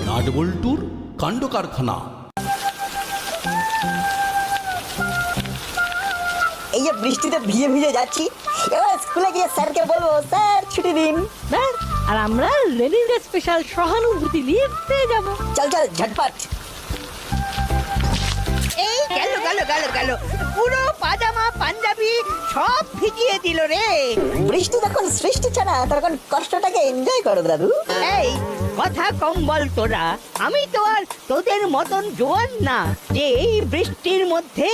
নাটবল্টুর কাণ্ড কারখানা। এই যে বৃষ্টিতে ভিজে ভিজে যাচ্ছি, এবার স্কুলে গিয়ে স্যারকে বলবো স্যার ছুটি দিন। ব্যাস, আর আমরা লেনিন ডে স্পেশাল সহানুভূতি লিভ পেয়ে যাব। চল চল ঝটপট। এই গেল গেল গেল গেল, পুরো পাজামা পাঞ্জাবি সব ভিজিয়ে দিল রে। বৃষ্টি যখন সৃষ্টি ছাড়া তখন কষ্টটাকে এনজয় করো দাদু। এই কথা কম বল তোরা, আমি তো আর তোদের মতন জোয়ান না যে এই বৃষ্টির মধ্যে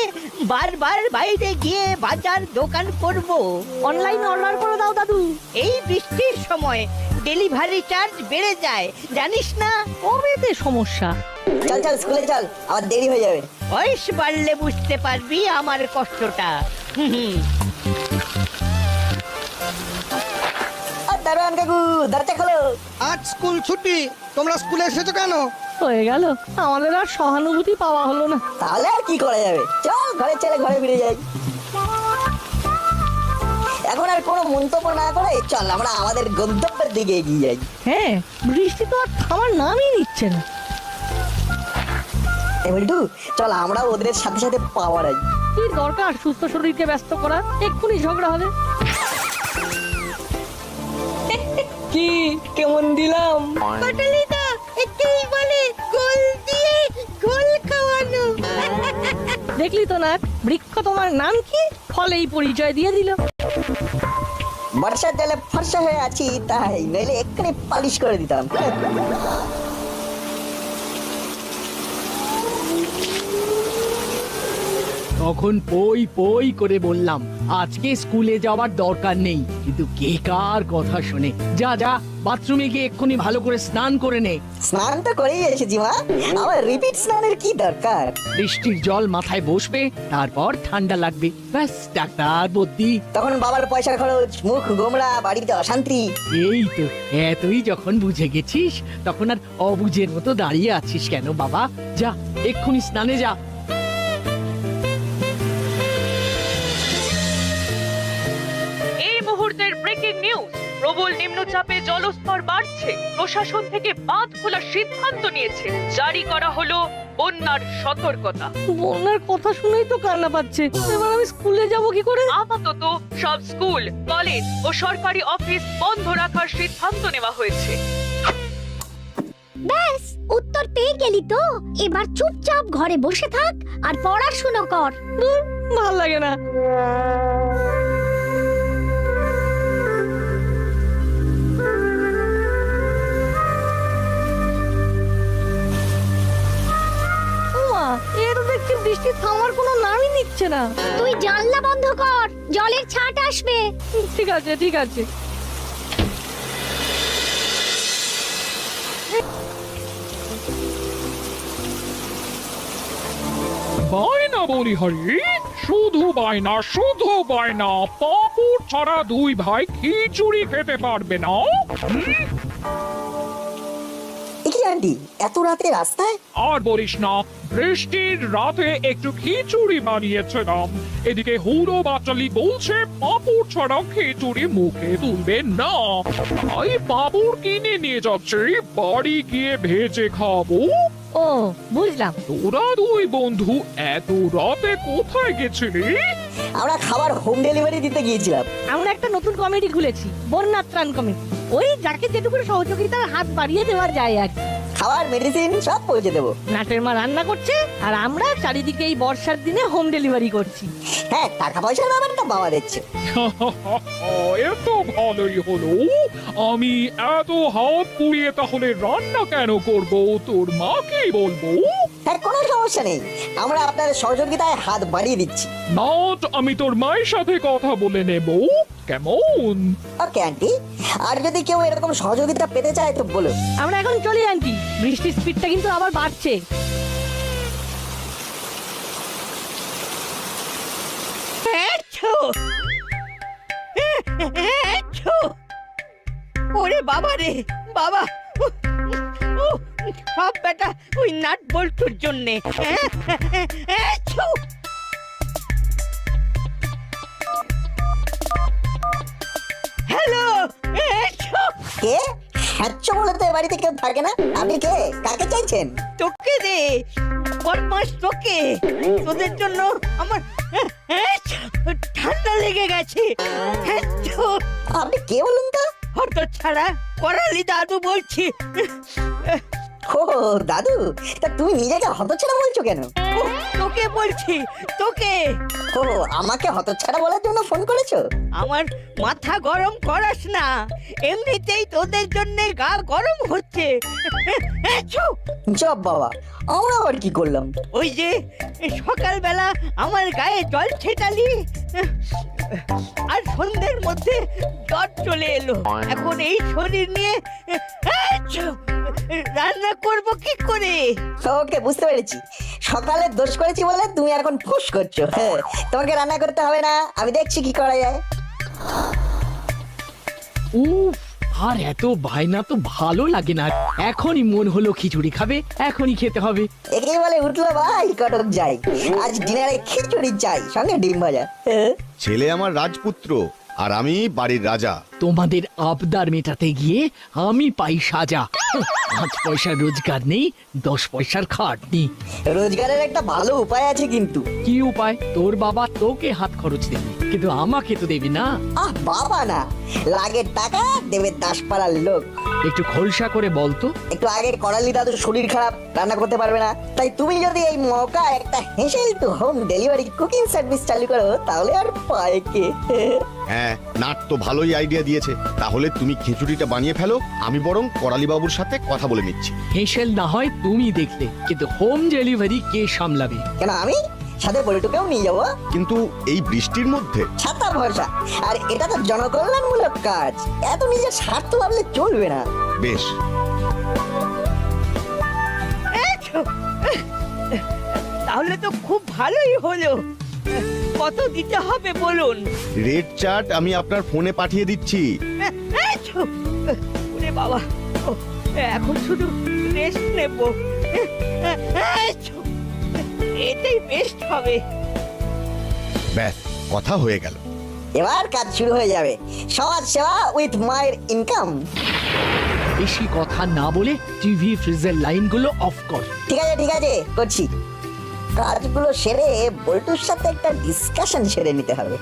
বারবার বাইরে গিয়ে বাজার দোকান করব। অনলাইন অর্ডার করে দাও দাদু। এই বৃষ্টির সময় ডেলিভারি চার্জ বেড়ে যায় জানিস না। কবেতে সমস্যা? চল চল স্কুলে চল, আবার দেরি হয়ে যাবে। বয়স বাড়লে বুঝতে পারবি আমার কষ্টটা। আর দারোয়ান কাকু দরজা খোলো। আজ স্কুল ছুটি, তোমরা স্কুলে এসেছো কেন? হয়ে গেল, আমাদের আর সহানুভূতি পাওয়া হলো না। তাহলে আর কি করা যাবে, চল ঘরে চলে ঘরে ফিরে যাই। এখন আর কোনো মন্তব্য না করে চল আমরা আমাদের গন্তব্যের দিকে এগিয়ে যাই। হ্যাঁ, বৃষ্টি তো আর থামার নামই নিচ্ছে না। বল্টু চল আমরা ওদের সাথে সাথে পাওয়া যাই। কি দরকার সুস্থ শরীরকে ব্যস্ত করা, এক্ষুনি ঝগড়া হবে। কি কেমন দিলাম? পটলিদা একেই বলে গোল দিয়ে গোল খাওয়ানো। দেখলি তো না, বৃক্ষ তোমার নাম কি, ফলেই পরিচয় দিয়ে দিল। বর্ষার জলে ফর্সা হয়ে আছি তাই, নইলে এক্ষুনি পালিশ করে দিতাম। তখন পই পই করে বললাম আজকে স্কুলে যাওয়ার দরকার নেই, কিন্তু কে কার কথা শোনে। যা যা বাথরুমে গিয়ে এক্ষুনি ভালো করে স্নান করে নে। স্নান তো করেই এসেছি মা, আবার রিপিট স্নানের কি দরকার? বৃষ্টির জল মাথায় বসবে, তারপর ঠান্ডা লাগবে, ব্যাস ডাক্তার বদ্যি। তখন বাবার পয়সার খরচ, মুখ গোমড়া, বাড়িতে অশান্তি। এই তো এতই যখন বুঝে গেছিস, তখন আর অবুঝের মতো দাঁড়িয়ে আছিস কেন বাবা? যা এক্ষুনি স্নানে যা। এই মুহূর্তের ব্রেকিং নিউজ, প্রবল নিম্নচাপে জলস্তর বাড়ছে, প্রশাসন থেকে বাঁধ খোলার সিদ্ধান্ত নিয়েছে, জারি করা হলো বন্যার সতর্কতা। বন্যার কথা শুনেই তো কান্না পাচ্ছে। এবার আমি স্কুলে যাব কি করে? আপাতত সব স্কুল, কলেজ ও সরকারি অফিস বন্ধ রাখার সিদ্ধান্ত নেওয়া হয়েছে। ব্যাস, উত্তর পেয়ে গেলি তো। এবার চুপচাপ ঘরে বসে থাক আর পড়াশোনা কর। ভাল লাগে না। বৃষ্টি থামার কোনো নামই নিচ্ছে না। তুই জানলা বন্ধ কর, জলের ছাট আসবে। ঠিক আছে ঠিক আছে। বায়না বলি হরি, শুধু বায়না শুধু বায়না, পাঁপড় ছাড়া দুই ভাই খিচুড়ি খেতে পারবে না। কি আন্টি এত রাতে রাস্তায়? আর বলিস না, বৃষ্টির রাতে একটু খিচুড়ি বানিয়েছিলাম, এদিকে হুড়ো বাচালি বলছে পাঁপড় ছাড়া খিচুড়ি মুখে তুলবে না, তাই পাঁপড় কিনে নিয়ে যাচ্ছে, বাড়ি গিয়ে ভেজে খাবো। ও বুঝলাম। তোরা দুই বন্ধু এত রাতে কোথায় গেছিলি? আমরা খাবার হোম ডেলিভারি দিতে গিয়েছিলাম। আমরা একটা নতুন কমিটি খুলেছি, বন্যা ত্রাণ কমিটি। ওই যাকে যেটুকু সহযোগিতার হাত বাড়িয়ে দেওয়া যায় আর কি। খাবার মেডিসিন সব পৌঁছে দেবো। নাটের মা রান্না করছে আর আমরা চারিদিকে এই বর্ষার দিনে হোম ডেলিভারি করছি। হ্যাঁ, টাকা পয়সার ব্যাপারটা বাবা দিচ্ছে। এত ভালোই হলো, আমি এত হাত পুড়িয়ে তাহলে রান্না কেন করব, তোর মাকেই বলবো। হ্যাঁ, কোনো সমস্যা নেই, আমরা আপনার সহযোগিতায় হাত বাড়িয়ে দিচ্ছি। নট, আমি তোর মায়ের সাথে কথা বলে নেব, কেমন? ওকে আন্টি, আর যদি কেউ এরকম সহযোগিতা পেতে চায় তো বলো। আমরা এখন চলি আন্টি, বৃষ্টির স্পিডটা কিন্তু আবার বাড়ছে। ওরে বাবা রে বাবা, সব বেটা ওই নাট বল্টুর জন্যে। হ্যালো, কে? হ্যাচ্ছ বলে তো এ বাড়িতে কেউ থাকে না। আপনি কে? কাকে চাইছেন? তোকে রে বদমাস, তোকে। তোদের জন্য আমার ঠান্ডা লেগে গেছে। আপনি কে বলুন তো? হত ছাড়া করালি দাদু বলছি। ও দাদু, তা তুমি নিজেকে হতচ্ছাড়া বলছো কেন? তোকে বলছি, তোকে। ও আমাকে হতচ্ছাড়া বলার জন্য ফোন করেছো? আমার মাথা গরম করাস না, এমনিতেই তোদের জন্য গা গরম হচ্ছে। জব বাবা, আমরা আবার কি করলাম? ওই যে সকালবেলা আমার গায়ে জল ছেটালি, আর সন্ধ্যের মধ্যে জ্বর চলে এলো। এখন এই শরীর নিয়ে রান্না করব কি করে? ওকে, বুঝতে পেরেছি। সকালে দোষ করেছি বলে তুমি এখন ফুস করছো। হ্যাঁ, তোমাকে রান্না করতে হবে না, আমি দেখছি কি করা যায়। উফ, আর এত বায়না তো ভালো লাগে না। এখনই মন হলো খিচুড়ি খাবে, এখনই খেতে হবে। একেই বলে উঠলো ভাই কটক যাই, আজ ডিনারে খিচুড়ি চাই, সঙ্গে ডিম ভাজা। হ্যাঁ। ছেলে আমার রাজপুত্র আর আমি বাড়ির রাজা। তোমাদের আবদার মেটাতে গিয়ে আমি পাই সাজা। 5 পয়সার রোজগার নেই, 10 পয়সার খাটনি। রোজগারের একটা ভালো উপায় আছে কিন্তু। কি উপায়? তোর বাবা তোকে হাত খরচ দেবে, কিন্তু আমাকে তো দেবে না। আহ বাবা না, লাগে টাকা দেবে দাসপাড়ার লোক। একটু খোলসা করে বলতো। একটু আগে করালি দাদুর শরীর খারাপ, রান্না করতে পারবে না, তাই তুমি যদি এই মৌকা একটা হেসেল to home delivery cooking service চালু করো, তাহলে আর পায় কে? হ্যাঁ, নাট তো ভালোই আইডিয়া দিয়েছে। তাহলে তুমি খিচুড়িটা বানিয়ে ফেলো, আমি বরং করালি বাবুর সাথে কথা বলে নিচ্ছি। হেসেল না হয় তুমি দেখলে, কিন্তু হোম ডেলিভারি কে সামলাবে? কেন, আমি সাথে বলটুকেও নিয়ে যাবো। কিন্তু এই বৃষ্টির মধ্যে ছাতা ভরসা, আর এটা তো জনকল্যাণমূলক কাজ, এত নিজের স্বার্থ ভাবলে চলবে না। বেশ, তাহলে তো খুব ভালোই হলো। কত দিতে হবে বলুন? রেড চার্ট আমি আপনার ফোনে পাঠিয়ে দিচ্ছি। ওরে বাবা, এখন শুধু রেস্ট নেব, এটাই বেস্ট হবে। ব্যাস, কথা হয়ে গেল। এবার কাজ শুরু হয়ে যাবে। সমাজ সেবা উইথ মায়ের ইনকাম। বেশি কথা না বলে টিভি ফ্রিজের লাইনগুলো অফ কর। ঠিক আছে ঠিক আছে, করছি। কাজগুলো সেরে বল্টুর সাথে একটা ডিসকাশন সেরে নিতে হবে।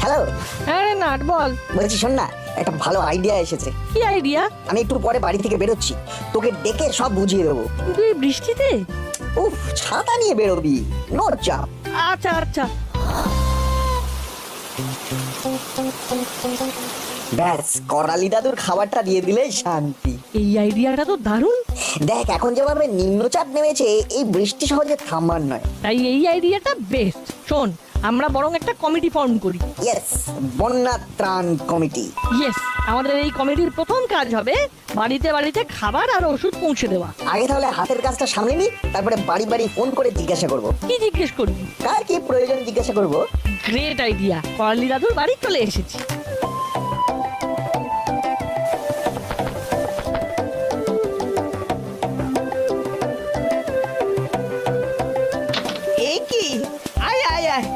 হ্যালো, হ্যাঁ রে নাট বল। বলছি শোন না, একটা ভালো আইডিয়া এসেছে। কি আইডিয়া? আমি একটু পরে বাড়ি থেকে বেরোচ্ছি, তোকে ডেকে সব বুঝিয়ে দেবো। কিন্তু এই বৃষ্টিতে? উফ, ছাতা নিয়ে বেরোবি, নো চাপ। আচ্ছা আচ্ছা। ব্যাস, করালি দাদুর খাবারটা দিয়ে দিলেই শান্তি। এই আইডিয়াটা তো দারুণ। দেখ, এখন যেভাবে নিম্নচাপ নেমেছে, এই বৃষ্টি সহজে থামার নয়। তাই এই আইডিয়াটা বেস্ট। শোন, আমরা বরং একটা কমিটি ফর্ম করি। ইয়েস, বন্যা ত্রাণ কমিটি। ইয়েস, আমাদের এই কমিটির প্রথম কাজ হবে বাড়িতে বাড়িতে খাবার আর ওষুধ পৌঁছে দেওয়া। আগে তাহলে হাতের কাজটা সামলে নি, তারপরে বাড়ি বাড়ি ফোন করে জিজ্ঞাসা করব। কি জিজ্ঞেস করবি? কার কি প্রয়োজন জিজ্ঞাসা করব। Great idea. করালি দাদুর বাড়ি চলে এসেছি। এ কি? আয় আয় আয়।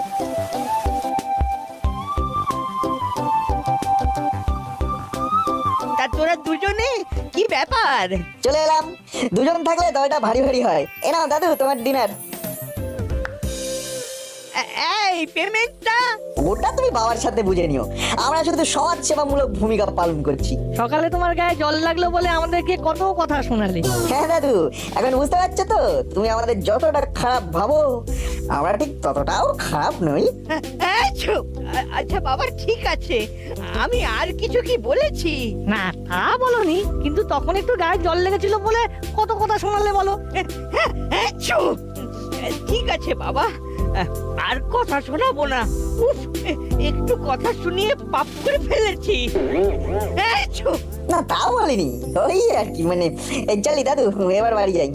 তা তোরা দুজনে কি ব্যাপার? চলে এলাম। দুজন থাকলে দলটা ভারী ভারী হয়। এ নাও দাদু, তোমার ডিনার। এই পেমেন্টটা? ওটা তুমি বাবার সাথে বুঝে নিও, আমরা শুধু সমাজ সেবামূলক ভূমিকা পালন করছি। সকালে তোমার গায়ে জল লাগলো বলে আমাদেরকে কত কথা শোনালে। হ্যাঁ দাদু, এখন বুঝতে পারছো তো, তুমি আমাদের যতটা খারাপ ভাবো, আমরা ঠিক ততটাও খারাপ নই। আচ্ছা বাবা, ঠিক আছে। আমি আর কিছু কি বলেছি? না, তা বলনি, কিন্তু তখন একটু গায়ে জল লেগেছিল বলে কত কথা শোনালে বলো। ঠিক আছে বাবা, আর কথা শোনাবো না। উফ, একটু কথা শুনিয়ে পাপ করে ফেলেছি। না, তাও বলিনি, ওই আর কি, মানে চলি দাদু, এবার বাড়ি যাই।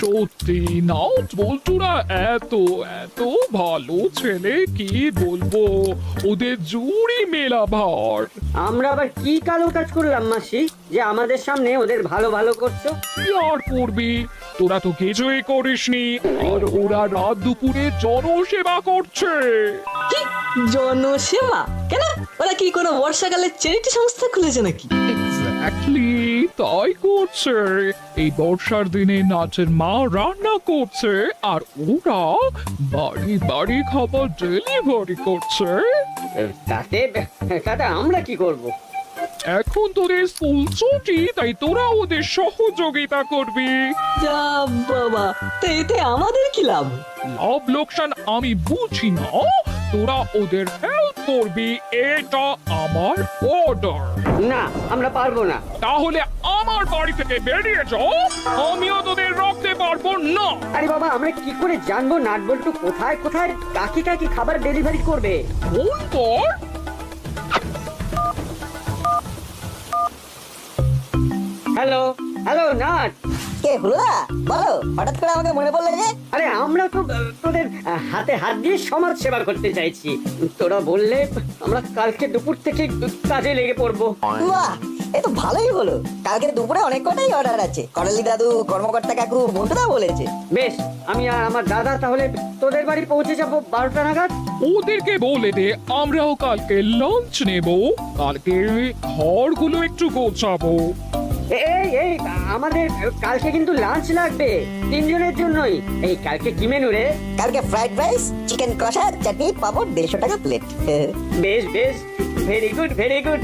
সত্যি নাট বল্টুরা এত এত ভালো ছেলে, কি বলবো, ওদের জুড়ি মেলা ভার। আমরা আবার কি কালো কাজ করলাম মাসি যে আমাদের সামনে ওদের ভালো ভালো করছো? কি আর করবি, তোরা তো কিছুই করিসনি, আর ওরা রাত দুপুরে জনসেবা করছে। জনসেবা কেন? ওরা কি কোনো বর্ষাকালে চ্যারিটি সংস্থা খুলেছে নাকি? এক্স্যাক্টলি তাই করছে। এই বর্ষার দিনে নাচের মা রান্না করছে, আর ওরা বাড়ি বাড়ি খাবার ডেলিভারি করছে। তাতে তাতে আমরা কি করব? এখন তোদের স্কুল ছুটি, তাই তোরা ওদের সহযোগিতা করবি। যা বাবা, তো এতে আমাদের কি লাভ? লাভ লোকসান আমি বুঝি না, তোরা ওদের হেল্প করবি, এটা আমার অর্ডার। না, আমরা পারবো না। তাহলে আমার বাড়ি থেকে বেরিয়ে যাও, আমিও তোদের রাখতে পারবো না। আরে বাবা, আমরা কি করে জানবো নাটবল্টু কোথায় কোথায় কাকে কাকে খাবার ডেলিভারি করবে? ফোন কর। Hello hello nut. কে হুলা? বলো, হঠাৎ করে আমাকে মনে পড়লো যে? আরে আমরা তো তোদের হাতে হাত দিয়ে সমাজ সেবা করতে চাইছি। তোরা বললে আমরা কালকে দুপুর থেকে কাজে লেগে পড়বো। বাহ, এ তো ভালোই হলো। কালকে দুপুরে অনেক কটাই অর্ডার আছে। করালি দাদু, কর্মকর্তা কাকু, বন্ধুরা বলেছে। বেশ, আমি আর আমার দাদা তাহলে তোদের বাড়ি পৌঁছে যাবো 12টা নাগাদ। ওদেরকে বলে দে আমরাও কালকে লাঞ্চ নেব, কালকে ঘরগুলো একটু গোছাবো। এই এই আমাদের কালকে কিন্তু লাঞ্চ লাগবে 3 জনের জন্যই। এই কালকে কি মেনু রে? কালকে ফ্রাইড রাইস, চিকেন কষা, চাটনি, পাপড়, 150 টাকা প্লেট। বেশ বেশ, very good very good.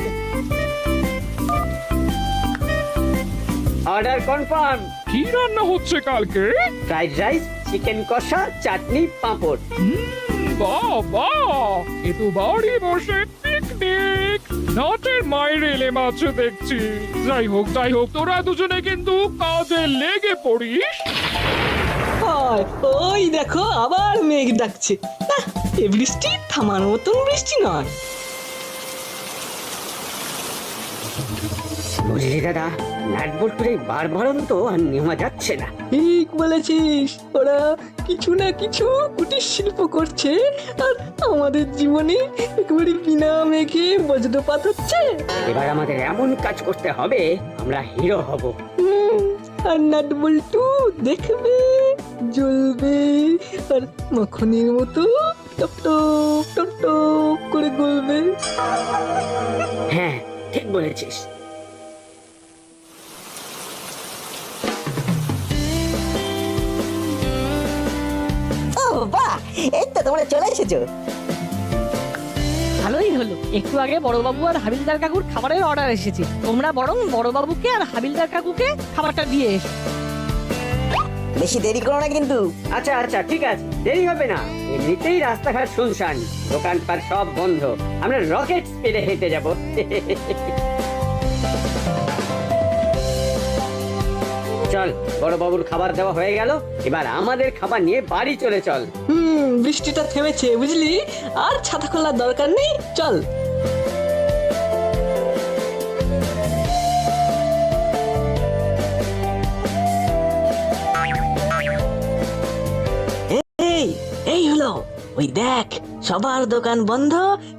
Order confirm. কি রান্না হচ্ছে কালকে? ফ্রাইড রাইস, চিকেন কষা, চাটনি, পাঁপড়। বাবা, এ তো বাড়ি বসে পিকনিক। নাটের মায়ের এলে মাছ দেখছি। যাই হোক তোরা দুজনে কিন্তু কাজে লেগে পড়িস। হয়, ওই দেখো আবার মেঘ ডাকছে। নাহ, এ বৃষ্টি থামার মতন বৃষ্টি নয়। বুঝলি দাদা, নাটবল্টুর এই বারবারন্ত আর নেওয়া যাচ্ছে না। ঠিক বলেছিস, ওরা কিছু না কিছু কুটির শিল্প করছে, আর আমাদের জীবনে একেবারে বিনা মেঘে বজ্রপাত হচ্ছে। এবার আমাদের এমন কাজ করতে হবে আমরা হিরো হব। আর নাটবল্টু দেখবে, জ্বলবে, আর মাখনের মতো টপ টপ টপ টপ করে গলবে। হ্যাঁ, ঠিক বলেছিস। ও বাহ, এই তো তোমরা চলে এসেছো। ভালোই হলো, একটু আগে বড়বাবু আর হাবিলদার কাকুর খাবারের অর্ডার এসেছে। তোমরা বরং বড়বাবুকে আর হাবিলদার কাকুকে খাবারটা দিয়ে এসো। বেশি দেরি করো না কিন্তু। আচ্ছা আচ্ছা, ঠিক আছে, দেরি হবে না। এমনিতেই রাস্তাঘাট শুনশান, দোকানপাট সব বন্ধ। আমরা রকেট স্পিডে হেঁটে যাব। চল, বড় বাবুর খাবার দেওয়া হয়ে গেল, এবার আমাদের খাবার নিয়ে বাড়ি চলে চল। বৃষ্টিটা থেমেছে বুঝলি, আর ছাতা খোলার দরকার নেই। চল। এই হলো, ওই দেখ সবার দোকান বন্ধ,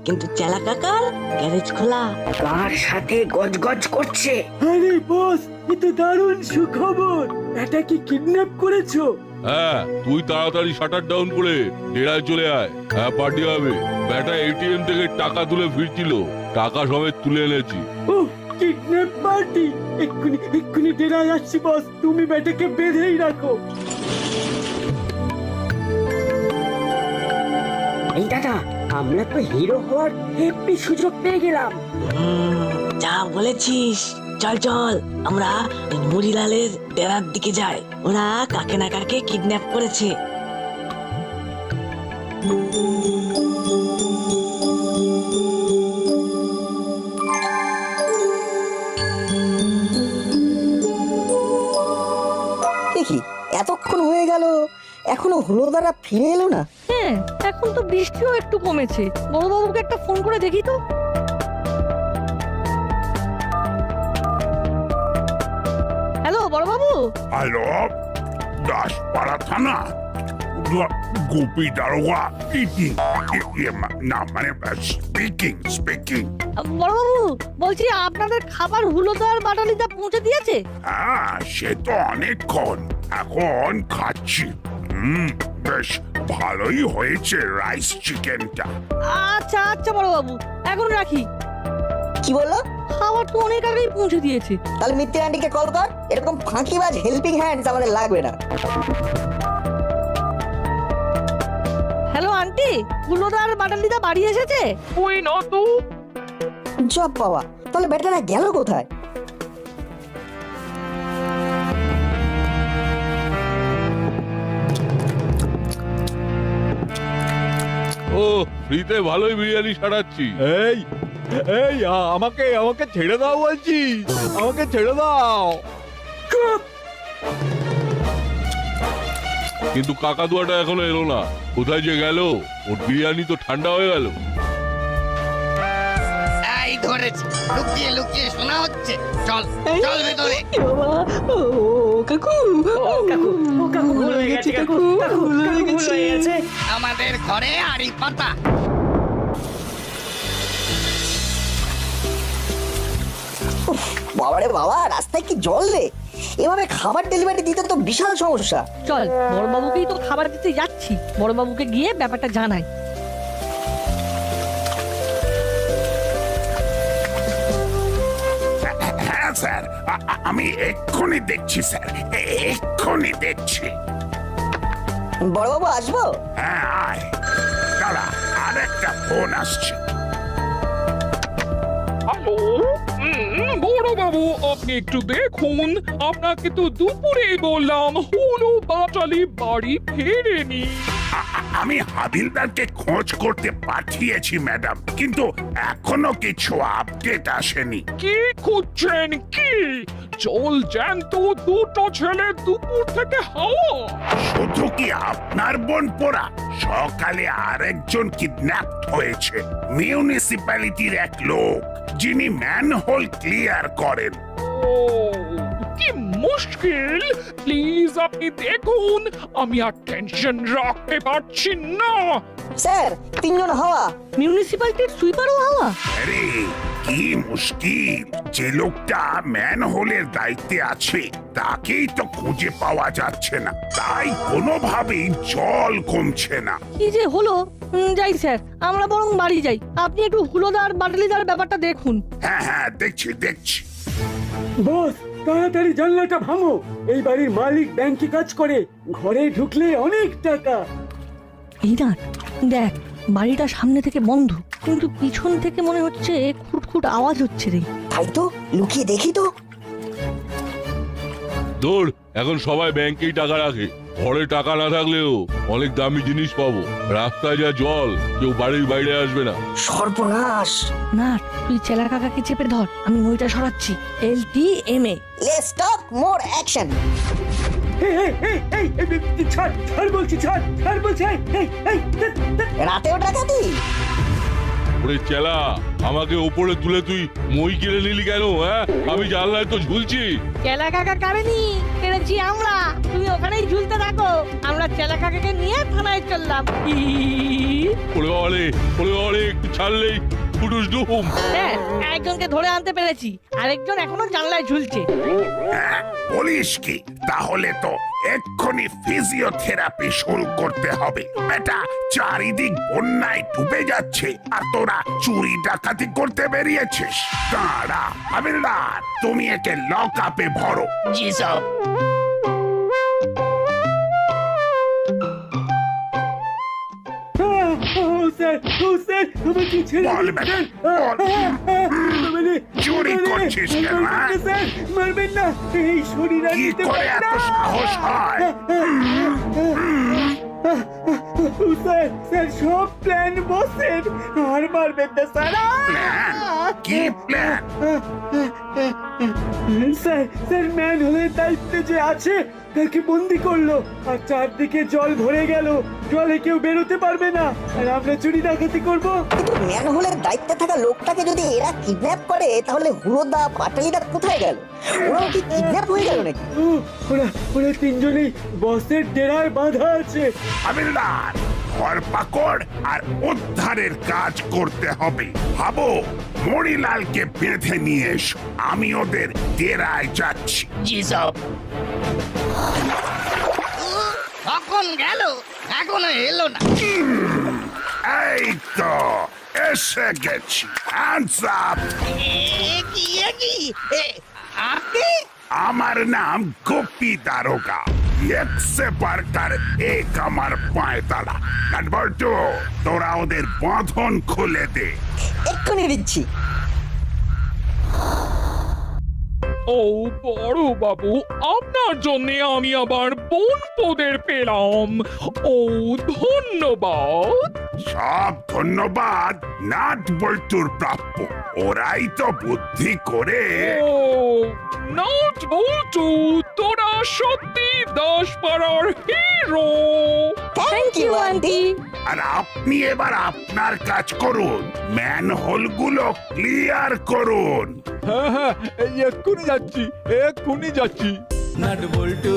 কিন্তু চেলা কাকার গ্যারেজ খোলা। কার সাথে গজগজ করছে? আরে বস, এ তো দারুণ সুখবর। এটা কি কিডন্যাপ করেছো? হ্যাঁ, তুই তাড়াতাড়ি শাটার ডাউন করে ডেরায় চলে আয়। হ্যাঁ, পার্টি হবে। ব্যাটা এটিএম থেকে টাকা তুলে ফিরছিল, টাকা সমেত তুলে এনেছি। Kidnap party? এক্ষুনি ডেরায় আসছি বস, তুমি ব্যাটাকে বেঁধেই রাখো। এই দাদা, আমরা তো হিরো হওয়ার হেব্বি সুযোগ পেয়ে গেলাম। যা বলেছিস, চল চল, আমরা মুড়িলালের ডেরার দিকে যাই। ওরা কাকে না কাকে কিডন্যাপ করেছে। দেখি এতক্ষণ হয়ে গেল, এখনো হুলোদারা ফিরে এলো না। হ্যাঁ, এখন তো বৃষ্টিও একটু কমেছে। বড়বাবুকে একটা ফোন করে দেখি তো। হ্যালো বড়বাবু। হ্যালো, দাসপাড়া থানা গোপী দারোগা না মানে স্পিকিং বড়বাবু বলছি আপনাদের খাবার হুলোদার বাটালিদা পৌঁছে দিয়েছে? হ্যাঁ সে তো অনেকক্ষণ, এখন খাচ্ছি। বেশ ভালোই হয়েছে রাইস চিকেনটা। আচ্ছা আচ্ছা বড়বাবু, এখন রাখি। কি বললো? খাবার তো অনেক আগেই পৌঁছে দিয়েছে। তাহলে মিত্তি আন্টিকে কল কর, এরকম ফাঁকিবাজ হেল্পিং হ্যান্ডস আমাদের লাগবে না। হ্যালো আন্টি, হুলোদার বাটালিদা বাড়ি এসেছে? ওই না তো। জব বাবা, তাহলে বেটারা গেল কোথায়? ও ফ্রিতে ভালোই বিরিয়ানি সারাচ্ছি। এই এই আমাকে আমাকে ছেড়ে দাও বলছি, আমাকে ছেড়ে দাও। কিন্তু কাকাতুয়াটা এখনো এলো না, কোথায় যে গেল? ওর বিরিয়ানি তো ঠান্ডা হয়ে গেল। এই ধরেছি, লুকিয়ে লুকিয়ে শোনা হচ্ছে। চল চল ভেতরে। এ বাবা, ও কাকু, ও কাকু ভুল হয়ে গেছে, কাকু ভুল হয়ে গেছে। আমাদের ঘরে আড়ি পাতা। বাবারে বাবা, রাস্তায় কি জল রে! এভাবে খাবার ডেলিভারি দিতে তো বিশাল সমস্যা। চল বড়বাবুকেই তো খাবার দিতে যাচ্ছি, বড়বাবুকে গিয়ে ব্যাপারটা জানাই। হ্যাঁ স্যার, আমি এক্ষুনি দেখছি স্যার, এক্ষুনি দেখছি। বড়বাবু আসবো? হ্যাঁ আয়, দাঁড়া আরেকটা ফোন আসছে। হ্যালো, বড় বাবু আপনি একটু দেখুন, আপনাকে তো দুপুরে বললাম হলো বাটালি বাড়ি ফেরেনি। আমি হাবিলদারকে খোঁজ করতে পাঠিয়েছি ম্যাডাম, কিন্তু এখনো কিছু আপডেট আসেনি। কি খুঁজছেন কি? জল জ্যান্ত দুটো ছেলে দুপুর থেকে হাওয়া। শুধু কি আপনার বোন পোড়া? সকালে আরেকজন কিডন্যাপ হয়েছে, মিউনিসিপ্যালিটির এক লোক যিনি ম্যানহোল ক্লিয়ার করেন। ও কি মুশকিল, প্লিজ আপনি দেখুন, আমি আর টেনশন রাখতে পারছি না। স্যার, 3 জন হাওয়া। মিউনিসিপ্যালিটির সুইপারও হাওয়া? আরে কি মুশকিল, যে লোকটা ম্যানহোলের দায়িত্বে আছে তাকেই তো খুঁজে পাওয়া যাচ্ছে না, তাই কোনোভাবেই জল কমছে না। কি যে হলো! যাই স্যার, আমরা বরং বাড়ি যাই। আপনি একটু হুলোদার বাটালিদার ব্যাপারটা দেখুন। হ্যাঁ হ্যাঁ দেখছি দেখছি। বস, তাড়াতাড়ি জানলাটা ভাঙো। এই বাড়ির মালিক ব্যাংকে কাজ করে, ঘরে ঢুকলে অনেক টাকা। এই না, দেখ বাড়িটা সামনে থেকে বন্ধ, কিন্তু পিছন থেকে মনে হচ্ছে খুটখুট আওয়াজ হচ্ছে রে। তাই তো, লুকিয়ে দেখি তো। দৌড়, এখন সবাই ব্যাংকেই টাকা রাখে, ঘরে টাকা না থাকলেও অনেক দামি জিনিস পাবো। রাস্তায় যা জল, কেউ বাড়ির বাইরে আসবে না। সর্বনাশ! না, তুই চেলা কাকাকে চেপে ধর, আমি ওইটা সরাচ্ছি। LTMA। Let's talk more action. ছাড় বলছি, ছাড় বলছি। রাতেও ডাকাতি? ওরে চেলা, আমাকে উপরে তুলে তুই মই কিনে নিলি কেন? হ্যাঁ, আমি জানলায় তো ঝুলছি। চেলা কাকা কারেনি, কেড়েছি আমরা। তুমি ওখানেই ঝুলতে থাকো, আমরা চেলা কাকাকে নিয়ে থানায় চললাম। ওরে ওরে, একটু ছাড়লেই ফুটুস ডুম। হ্যাঁ, একজনকে ধরে আনতে পেরেছি, আরেকজন এখনো জানলায় ঝুলছে। হ্যাঁ, বলিস কি? তাহলে তো এক্ষুনি ফিজিওথেরাপি শুরু করতে হবে। বেটা, চারিদিক বন্যায় ডুবে যাচ্ছে আর তোরা চুরি ডাকাতি করতে বেরিয়েছিস। দাঁড়া হাবিলদার, তুমি একে লক আপে ভরো। জি সব। স্যার, আমাকে ছেড়ে বল দিন, বেটা, স্যার। চুরি করছিস কেন? হ্যাঁ? স্যার, মারবেন না, এই শরীর আর কি নিতে করে পারি এত না। সাহস হয়? স্যার স্যার সব প্ল্যান বসের আর মারবেন না স্যার প্ল্যান কি প্ল্যান স্যার স্যার ম্যান হলে দায়িত্বে যে আছে তাকে বন্দি করলো আর চারদিকে জল ভরে গেল জলে কেউ বেরোতে পারবে না আর আমরা চুরি ডাকাতি করবো কিন্তু ম্যানহোলের দায়িত্বে থাকা লোকটাকে যদি এরা কিডন্যাপ করে তাহলে হুড়োদা পাটালিদা কোথায় গেল? ওরাও কি কিডন্যাপ হয়ে গেল নাকি? ওরা ওরা তিনজনেই বসের ডেরায় বাঁধা আছে। হাবিলদার ধরপাকড় আর উদ্ধারের কাজ করতে হবে। ভাবো মণিলালকে বেঁধে নিয়ে এসো, আমি ওদের ডেরায় যাচ্ছি। জি সব কখন গেল এখনো এলো না। এই তো এসে গেছি। Hands up! আপনি আমার নাম গোপী দারোগা। একসে পারকার এক আমার পায়ে তালা। কাঠবল্টু, তোরা ওদের বাঁধন খুলে দে। এক্ষুনি দিচ্ছি। ও বড় বাবু, আপনার জন্য আমি আবার বনপদের পেলাম। ও ধন্যবাদ। সব ধন্যবাদ নাট বল্টুর প্রাপ্য। ওরাই তো বুদ্ধি করে। ও নট বল্টু, তোরা সত্যি দাসপাড়ার হিরো। Thank you aunty. আর আপনি এবার আপনার কাজ করুন, ম্যানহোলগুলো ক্লিয়ার করুন। হ্যাঁ হ্যাঁ এক্ষুনি যাচ্ছি এক্ষুনি যাচ্ছি। নাট বল্টু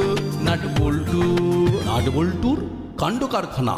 নাট বল্টুর কাণ্ড কারখানা।